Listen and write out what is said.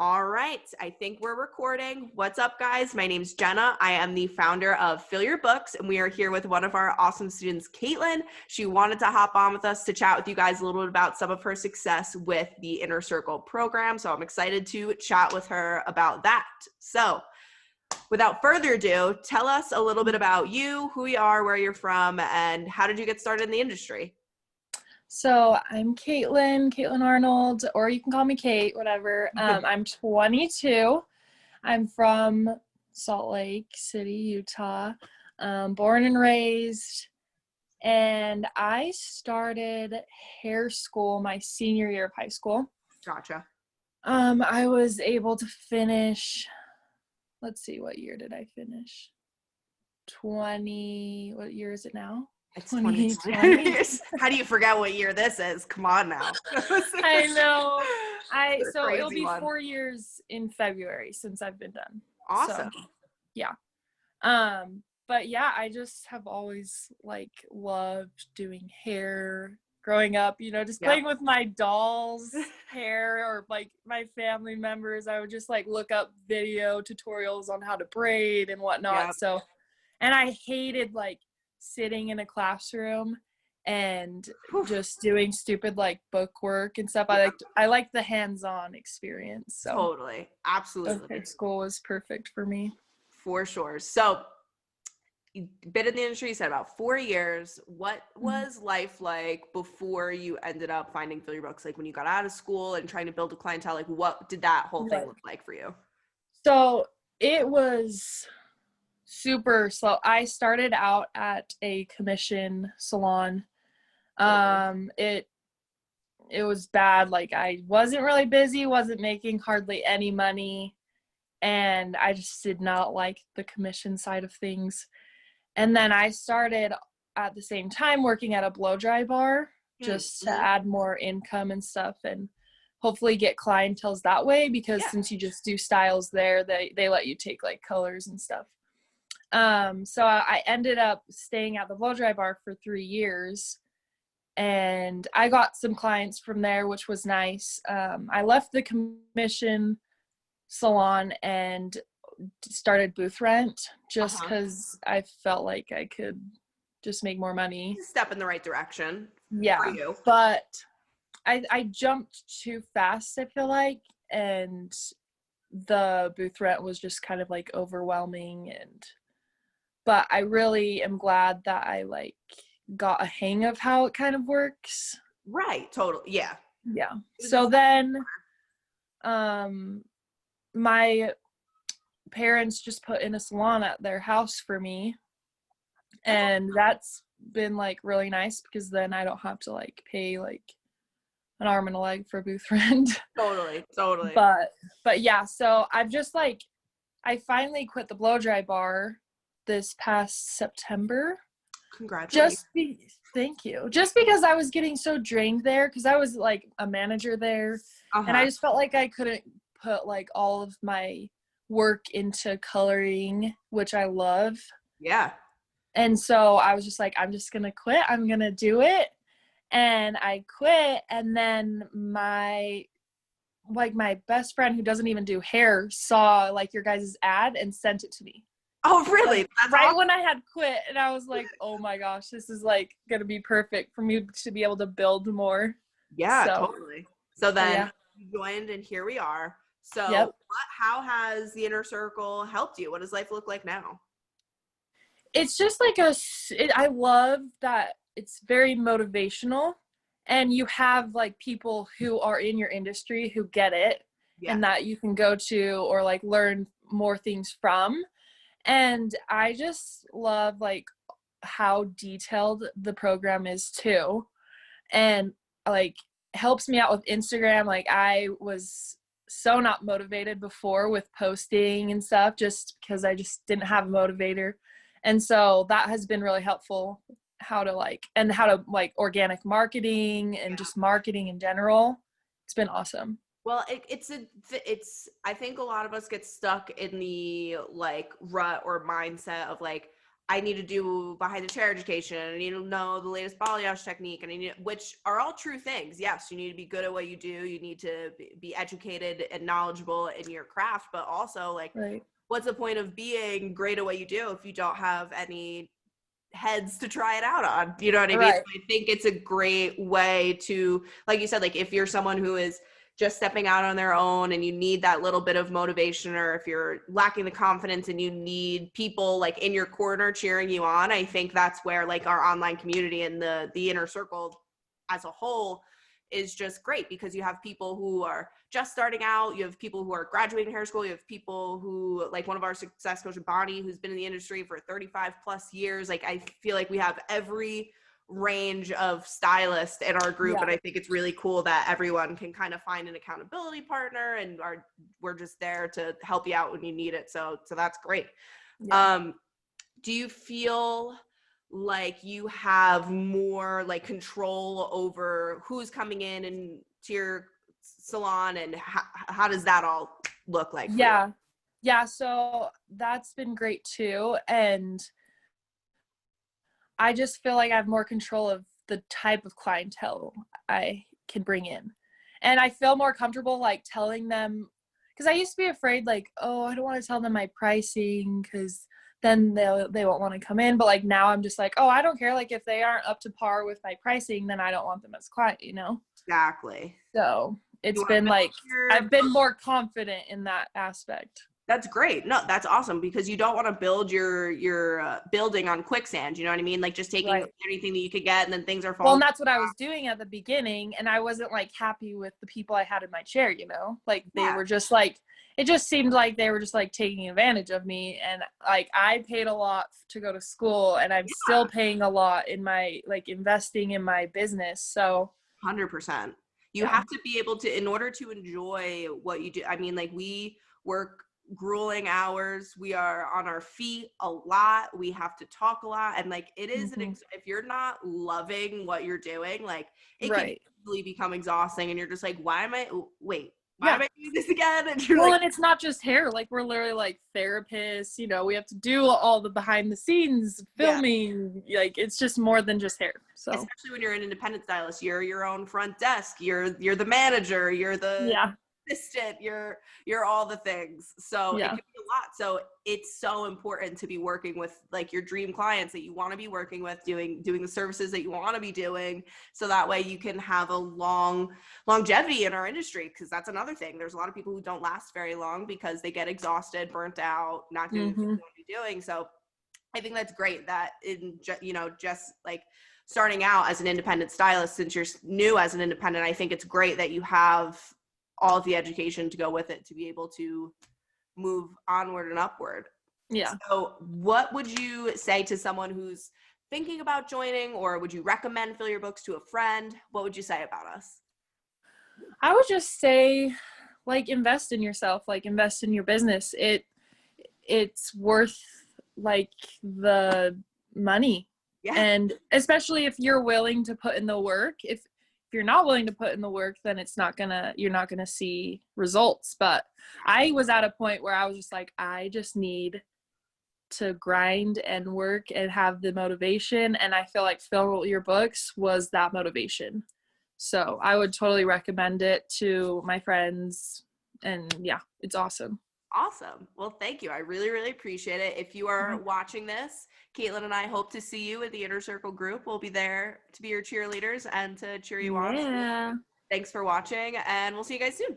All right, I think we're recording. What's up, guys? My name's Jenna. I am the founder of Fill Your Books, and we are here with one of our awesome students, Kaitlynn. She wanted to hop on with us to chat with you guys a little bit about some of her success with the Inner Circle program, so I'm excited to chat with her about that. So, without further ado, tell us a little bit about you, who you are, where you're from, and how did you get started in the industry? So I'm Kaitlynn Arnold, or you can call me Kate, whatever. I'm 22. I'm from Salt Lake City, Utah, born and raised. And I started hair school my senior year of high school. Gotcha. I was able to finish, let's see, what year did I finish? What year is it now? It's 2020. How do you forget what year this is? Come on now. I know. So it'll be 4 years in February since I've been done. Awesome. So, yeah. But yeah, I just have always loved doing hair growing up, just playing with my doll's hair or my family members. I would just look up video tutorials on how to braid and whatnot. Yep. So, and I hated sitting in a classroom and just doing stupid book work and stuff. I like the hands-on experience. So totally, absolutely. School was perfect for me. For sure. So you've been in the industry, you said about 4 years. What was life like before you ended up finding Fill Your Books? When you got out of school and trying to build a clientele, what did that whole thing look like for you? So it was super slow. I started out at a commission salon. It was bad. I wasn't really busy, wasn't making hardly any money, and I just did not like the commission side of things. And then I started at the same time working at a blow dry bar just to add more income and stuff and hopefully get clientels that way, because since you just do styles there, they let you take colors and stuff. So I ended up staying at the blow dry bar for 3 years, and I got some clients from there, which was nice. I left the commission salon and started booth rent just because I felt like I could just make more money. Step in the right direction. Yeah, for you. But I jumped too fast, I feel like, and the booth rent was just kind of overwhelming. But I really am glad that I got a hang of how it kind of works. Right. Totally. Yeah. Yeah. So then, my parents just put in a salon at their house for me. And that's been really nice, because then I don't have to pay an arm and a leg for booth rent. Totally. But yeah, so I've just I finally quit the blow dry bar this past September. Congratulations. Thank you. Just because I was getting so drained there, because I was a manager there, and I just felt like I couldn't put all of my work into coloring, which I love. Yeah. And so I was just I'm just gonna quit. I'm gonna do it. And I quit, and then my best friend, who doesn't even do hair, saw your guys' ad and sent it to me. Oh, really? That's right awesome. When I had quit, and I was oh my gosh, this is gonna be perfect for me to be able to build more. Yeah, totally. So then you joined, and here we are. So how has the Inner Circle helped you? What does life look like now? It's just I love that it's very motivational, and you have people who are in your industry who get it, and that you can go to or learn more things from. And I just love how detailed the program is too, and helps me out with Instagram. I was so not motivated before with posting and stuff, just because I just didn't have a motivator. And so that has been really helpful, how to organic marketing and just marketing in general. It's been awesome. Well, it's I think a lot of us get stuck in the rut or mindset of I need to do behind the chair education. I need to know the latest balayage technique, and which are all true things. Yes, you need to be good at what you do. You need to be educated and knowledgeable in your craft, but also like, Right. what's the point of being great at what you do if you don't have any heads to try it out on? You know what I mean? Right. So I think it's a great way to, like you said, like if you're someone who is just stepping out on their own and you need that little bit of motivation, or if you're lacking the confidence and you need people like in your corner cheering you on, I think that's where like our online community and the inner circle as a whole is just great, because you have people who are just starting out, you have people who are graduating hair school, you have people who, like one of our success coaches, Bonnie, who's been in the industry for 35 plus years. Like I feel like we have every range of stylists in our group, and I think it's really cool that everyone can kind of find an accountability partner, and we're just there to help you out when you need it. So that's great. Do you feel like you have more like control over who's coming in and to your salon, and how does that all look like for you? Yeah, so that's been great too, and I just feel like I have more control of the type of clientele I can bring in. And I feel more comfortable like telling them, because I used to be afraid like, oh, I don't want to tell them my pricing because then they won't want to come in. But like now I'm just like, oh, I don't care. Like if they aren't up to par with my pricing, then I don't want them as client, you know? Exactly. So it's been like, I've been more confident in that aspect. That's great. No, that's awesome, because you don't want to build your building on quicksand. You know what I mean? Like just taking anything that you could get, and then things are falling. Well, and that's what I was doing at the beginning, and I wasn't like happy with the people I had in my chair, you know? Like they were just like, it just seemed like they were just like taking advantage of me. And like I paid a lot to go to school, and I'm still paying a lot in my like investing in my business. So 100%. You have to be able to, in order to enjoy what you do. I mean, like we work grueling hours, we are on our feet a lot, we have to talk a lot, and like it is if you're not loving what you're doing, like it can easily become exhausting, and you're just like, why am I doing this again? And you're and it's not just hair, like we're literally like therapists, you know, we have to do all the behind the scenes filming, like it's just more than just hair. So especially when you're an independent stylist, you're your own front desk, you're the manager, you're the assistant, you're all the things. So it can be a lot. So it's so important to be working with like your dream clients that you want to be working with, doing the services that you want to be doing, so that way you can have a longevity in our industry, because that's another thing. There's a lot of people who don't last very long because they get exhausted, burnt out, not doing what they want to be doing. So I think that's great that just like starting out as an independent stylist, since you're new as an independent, I think it's great that you have all of the education to go with it to be able to move onward and upward. Yeah. So what would you say to someone who's thinking about joining, or would you recommend Fill Your Books to a friend? What would you say about us? I would just say, like, invest in yourself, like invest in your business. It's worth like the money. Yeah. And especially if you're willing to put in the work. If you're not willing to put in the work, then you're not gonna see results. But I was at a point where I was just like, I just need to grind and work and have the motivation. And I feel like Fill Your Books was that motivation. So I would totally recommend it to my friends. And yeah, it's awesome. Awesome. Well, thank you. I really, really appreciate it. If you are watching this, Kaitlynn and I hope to see you in the Inner Circle group. We'll be there to be your cheerleaders and to cheer you on. Thanks for watching, and we'll see you guys soon.